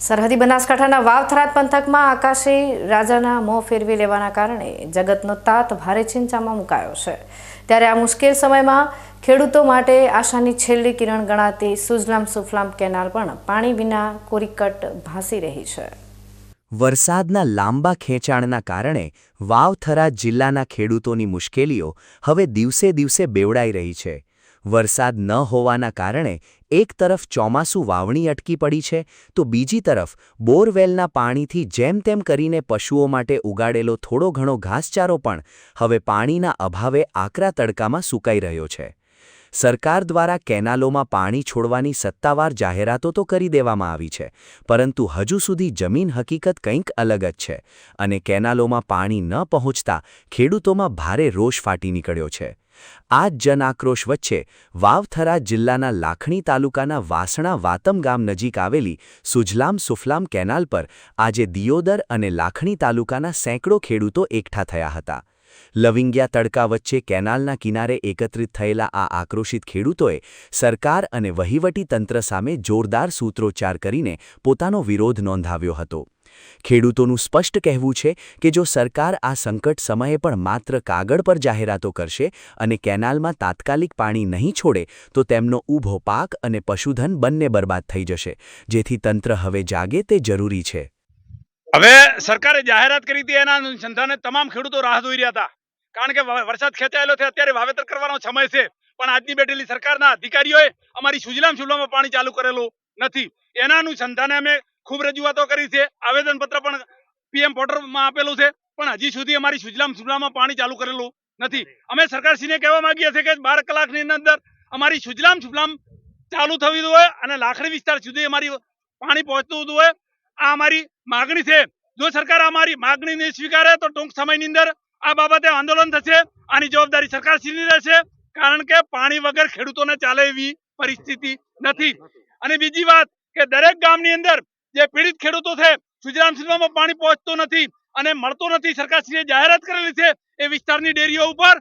સરહદી બનાસકાંઠાના વાવ-થરાદ પંથકમાં આકાશી રાજાના મોં ફેરવી લેવાના કારણે જગતનો તાત ભારે ચિંતામાં મુકાયો છે। ત્યારે આ મુશ્કેલ સમયમાં ખેડૂતો માટે આશાની છેલ્લી કિરણ ગણાતી સુજલામ સુફલામ કેનાલ પણ પાણી વિના કોરીકટ ભાસી રહી છે। વરસાદના લાંબા ખેંચાણના કારણે વાવ-થરાદ જિલ્લાના ખેડૂતોની મુશ્કેલીઓ હવે દિવસે દિવસે બેવડાઈ રહી છે। વરસાદ ન હોવાના કારણે એક તરફ ચોમાસું વાવણી અટકી પડી છે તો બીજી તરફ બોરવેલના પાણીથી જેમ તેમ કરીને પશુઓ માટે ઉગાડેલો થોડો ઘણો ઘાસચારો પણ હવે પાણીના અભાવે આકરા તડકામાં સુકાઈ રહ્યો છે। સરકાર દ્વારા કેનાલોમાં પાણી છોડવાની સત્તાવાર જાહેરાતો તો કરી દેવામાં આવી છે, પરંતુ હજુ સુધી જમીન હકીકત કંઈક અલગ જ છે અને કેનાલોમાં પાણી ન પહોંચતા ખેડૂતોમાં ભારે રોષ ફાટી નીકળ્યો છે। આ જ જન આક્રોશ વચ્ચે વાવ-થરાદ જિલ્લાના લાખણી તાલુકાના વાસણા વાતમ ગામ નજીક આવેલી સુજલામ સુફલામ કેનાલ પર આજે દિયોદર અને લાખણી તાલુકાના સેંકડો ખેડૂતો એકઠા થયા હતા। લવિંગિયા તડકા વચ્ચે કેનાલના કિનારે એકત્રિત થયેલા આ આક્રોશિત ખેડૂતોએ સરકાર અને વહીવટી તંત્ર સામે જોરદાર સૂત્રોચ્ચાર કરીને પોતાનો વિરોધ નોંધાવ્યો હતો। ખેડૂતોનું સ્પષ્ટ કહેવું છે કે જો સરકાર આ સંકટ સમયે પણ માત્ર કાગળ પર જાહેરાતો કરશે અને કેનાલમાં તાત્કાલિક પાણી નહીં છોડે તો તેમનો ઊભો પાક અને પશુધન બંને બરબાદ થઈ જશે, જેથી તંત્ર હવે જાગે તે જરૂરી છે। હવે સરકારે જાહેરાત કરી હતી, એના અનુસંધાને તમામ ખેડૂતો રાહ જોઈ રહ્યા હતા, કારણ કે વરસાદ ખેંચાયેલો છે, અત્યારે વાવેતર કરવાનો સમય છે, પણ આજની બેઠેલી સરકારના અધિકારીઓએ અમારી સુજલામ સુફલામમાં પાણી ચાલુ કરેલું નથી। એના અનુસંધાને અમે ખૂબ રજૂઆતો કરી છે, આવેદનપત્ર પણ પીએમ પોર્ટલમાં આપેલું છે, પણ હજી સુધી અમારી સુજલામ સુફલામમાં પાણી ચાલુ કરેલું નથી। અમે સરકારશ્રીને કહેવા માંગીએ છીએ કે 12 કલાકની અંદર અમારી સુજલામ સુફલામ ચાલુ થવી જોઈએ અને લાખણી વિસ્તાર સુધી અમારી પાણી પહોંચતું જોઈએ। આ અમારી માગણી છે। જો સરકાર અમારી માગણી નહીં સ્વીકારે તો ટૂંક સમયની અંદર આ બાબતે આંદોલન થશે। આની જવાબદારી સરકારશ્રીની રહેશે, કારણ કે પાણી વગર ખેડૂતોને ચાલે એવી પરિસ્થિતિ નથી। અને બીજી વાત કે દરેક ગામની અંદર જે પીડિત ખેડૂતો છે, સુજલામ સુફલામમાં પાણી પહોંચતું નથી અને મળતું નથી, સરકારશ્રીએ જાહેરાત કરેલી છે, એ વિસ્તારની ડેરીઓ ઉપર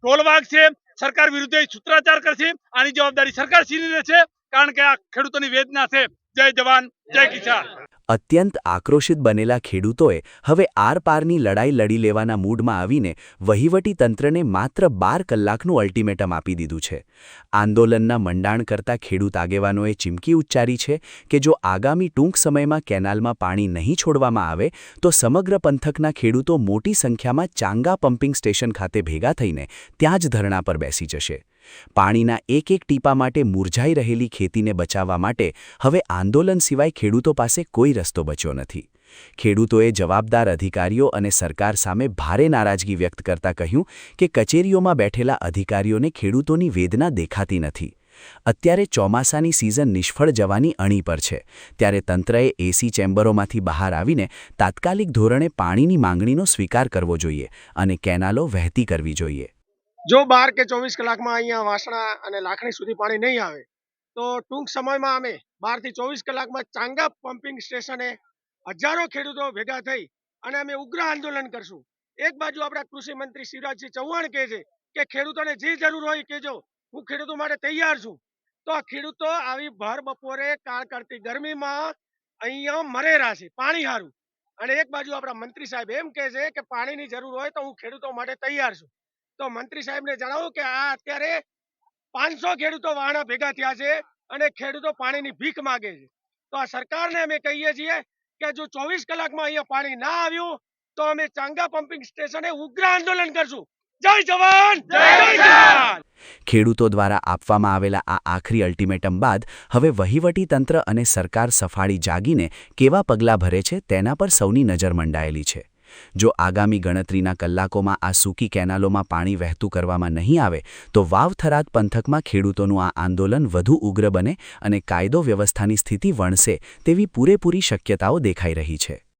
ઢોલ વાગશે, સરકાર વિરુદ્ધ સૂત્રાચાર કરશે। આની જવાબદારી સરકારશ્રીની રહેશે, કારણ કે આ ખેડૂતોની વેદના છે। જય જવાન, જય કિસાન। અત્યંત આક્રોશિત બનેલા ખેડૂતોએ હવે આરપારની લડાઈ લડી લેવાના મૂડમાં આવીને વહીવટી તંત્રને માત્ર 12 કલાકનું અલ્ટિમેટમ આપી દીધું છે। આંદોલનના મંડાણ કરતા ખેડૂત આગેવાનોએ ચીમકી ઉચ્ચારી છે કે જો આગામી ટૂંક સમયમાં કેનાલમાં પાણી નહીં છોડવામાં આવે તો સમગ્ર પંથકના ખેડૂતો મોટી સંખ્યામાં ચાંગા પમ્પિંગ સ્ટેશન ખાતે ભેગા થઈને ત્યાં જ ધરણા પર બેસી જશે। પાણીના એક એક ટીપા માટે મુરઝાઈ રહેલી ખેતીને બચાવવા માટે હવે આંદોલન સિવાય ખેડૂતો પાસે કોઈ રસ્તો બચ્યો નથી। ખેડૂતોએ જવાબદાર અધિકારીઓ અને સરકાર સામે ભારે નારાજગી વ્યક્ત કરતા કહ્યું કે કચેરીઓમાં બેઠેલા અધિકારીઓને ખેડૂતોની વેદના દેખાતી નથી। અત્યારે ચોમાસાની સિઝન નિષ્ફળ જવાની અણી પર છે, ત્યારે તંત્રએ એસી ચેમ્બરોમાંથી બહાર આવીને તાત્કાલિક ધોરણે પાણીની માંગણીનો સ્વીકાર કરવો જોઈએ અને કેનાલો વહેતી કરવી જોઈએ। જો 12 કે 24 કલાકમાં અહીંયા વાસણા અને લાખણી સુધી પાણી નહીં આવે તો ટૂંક સમયમાં અમે 12 થી 24 કલાકમાં ચાંગા પમ્પિંગ સ્ટેશને હજારો ખેડૂતો ભેગા થઈ અને અમે ઉગ્ર આંદોલન કરશું। એક બાજુ આપણા કૃષિ મંત્રી શિવરાજસિંહ ચૌહાણ કહે છે કે ખેડૂતોને જે જરૂર હોય કહેજો, હું ખેડૂતો માટે તૈયાર છું, તો આ ખેડૂતો આવી ભર બપોરે કાળકાળતી ગરમીમાં અહીંયા મરેરા છે પાણી હારું, અને એક બાજુ આપણા મંત્રી સાહેબ એમ કહે છે કે પાણીની જરૂર હોય તો હું ખેડૂતો માટે તૈયાર છું। તો મંત્રી સાહેબને જણાવો કે આ અત્યારે 500 ખેડૂતો વાહણા ભેગા થયા છે અને ખેડૂતો પાણીની ભીખ માગે છે। તો આ સરકારને અમે કહીએ છીએ કે જો 24 કલાકમાં અહીંયા પાણી ના આવ્યું તો અમે ચાંગા પમ્પિંગ સ્ટેશને ઉગ્ર આંદોલન કરશું। જય જવાન, જય કિસાન। ખેડૂતો દ્વારા આપવામાં આવેલા આ આખરી અલ્ટિમેટમ બાદ હવે વહીવટી તંત્ર અને સરકાર સફાળી જાગીને કેવા પગલાં ભરે છે તેના પર સૌની નજર મંડાયેલી છે। જો આગામી ગણતરીના કલાકોમાં આ સૂકી કેનાલોમાં પાણી વહેતું કરવામાં નહીં આવે તો વાવ-થરાદ પંથકમાં ખેડૂતોનું આ આંદોલન વધુ ઉગ્ર બને અને કાયદો વ્યવસ્થાની સ્થિતિ વણસે તેવી પૂરેપૂરી શક્યતાઓ દેખાઈ રહી છે।